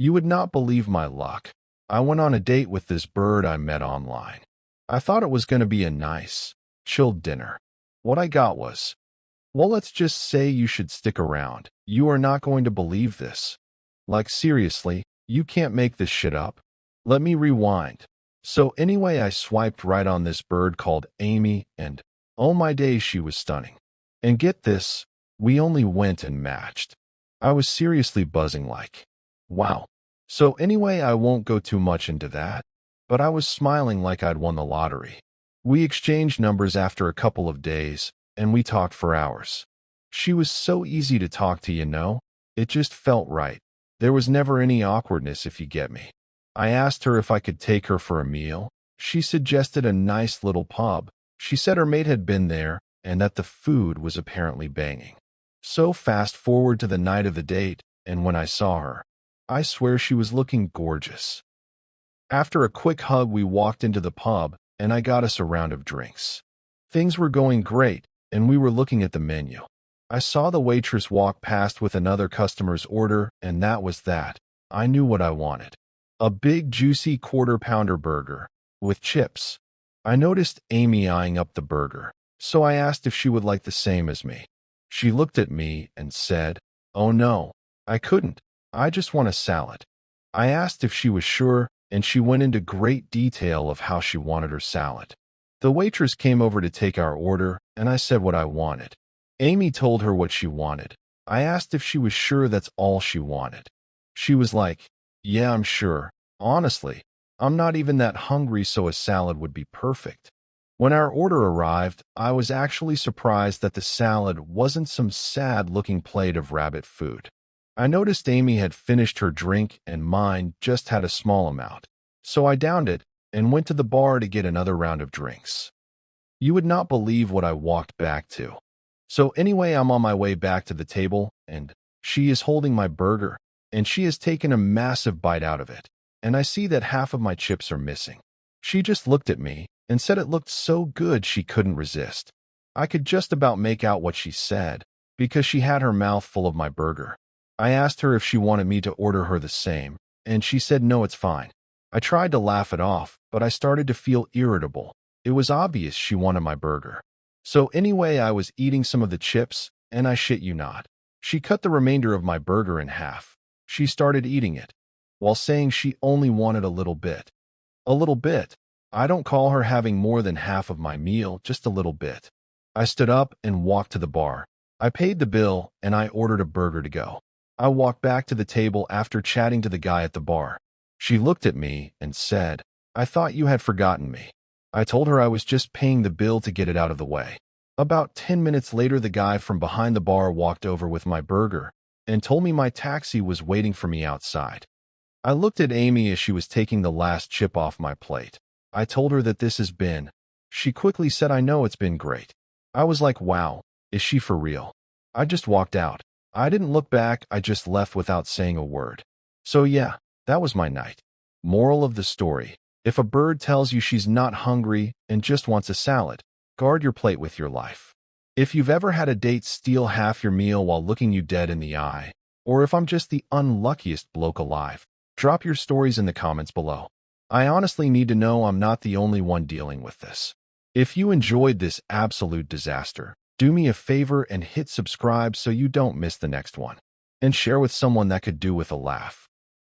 You would not believe my luck. I went on a date with this bird I met online. I thought it was going to be a nice, chilled dinner. What I got was, well, let's just say you should stick around. You are not going to believe this. Like, seriously, you can't make this shit up. Let me rewind. So anyway, I swiped right on this bird called Amy, and oh my days, she was stunning. And get this, we only went and matched. I was seriously buzzing like, wow. So anyway, I won't go too much into that, but I was smiling like I'd won the lottery. We exchanged numbers after a couple of days, and we talked for hours. She was so easy to talk to, you know? It just felt right. There was never any awkwardness, if you get me. I asked her if I could take her for a meal. She suggested a nice little pub. She said her mate had been there and that the food was apparently banging. So fast forward to the night of the date, and when I saw her, I swear she was looking gorgeous. After a quick hug, we walked into the pub, and I got us a round of drinks. Things were going great, and we were looking at the menu. I saw the waitress walk past with another customer's order, and that was that. I knew what I wanted. A big, juicy quarter-pounder burger, with chips. I noticed Amy eyeing up the burger, so I asked if she would like the same as me. She looked at me and said, "Oh no, I couldn't. I just want a salad." I asked if she was sure, and she went into great detail of how she wanted her salad. The waitress came over to take our order, and I said what I wanted. Amy told her what she wanted. I asked if she was sure that's all she wanted. She was like, "Yeah, I'm sure. Honestly, I'm not even that hungry, so a salad would be perfect." When our order arrived, I was actually surprised that the salad wasn't some sad-looking plate of rabbit food. I noticed Amy had finished her drink and mine just had a small amount, so I downed it and went to the bar to get another round of drinks. You would not believe what I walked back to. So anyway, I'm on my way back to the table, and she is holding my burger, and she has taken a massive bite out of it, and I see that half of my chips are missing. She just looked at me and said it looked so good she couldn't resist. I could just about make out what she said, because she had her mouth full of my burger. I asked her if she wanted me to order her the same, and she said no, it's fine. I tried to laugh it off, but I started to feel irritable. It was obvious she wanted my burger. So anyway, I was eating some of the chips, and I shit you not, she cut the remainder of my burger in half. She started eating it, while saying she only wanted a little bit. A little bit. I don't call her having more than half of my meal, just a little bit. I stood up and walked to the bar. I paid the bill, and I ordered a burger to go. I walked back to the table after chatting to the guy at the bar. She looked at me and said, "I thought you had forgotten me." I told her I was just paying the bill to get it out of the way. About 10 minutes later, the guy from behind the bar walked over with my burger and told me my taxi was waiting for me outside. I looked at Amy as she was taking the last chip off my plate. I told her that this has been. She quickly said, "I know, it's been great." I was like, wow, is she for real? I just walked out. I didn't look back, I just left without saying a word. So yeah, that was my night. Moral of the story: if a bird tells you she's not hungry and just wants a salad, guard your plate with your life. If you've ever had a date steal half your meal while looking you dead in the eye, or if I'm just the unluckiest bloke alive, drop your stories in the comments below. I honestly need to know I'm not the only one dealing with this. If you enjoyed this absolute disaster, do me a favor and hit subscribe so you don't miss the next one. And share with someone that could do with a laugh.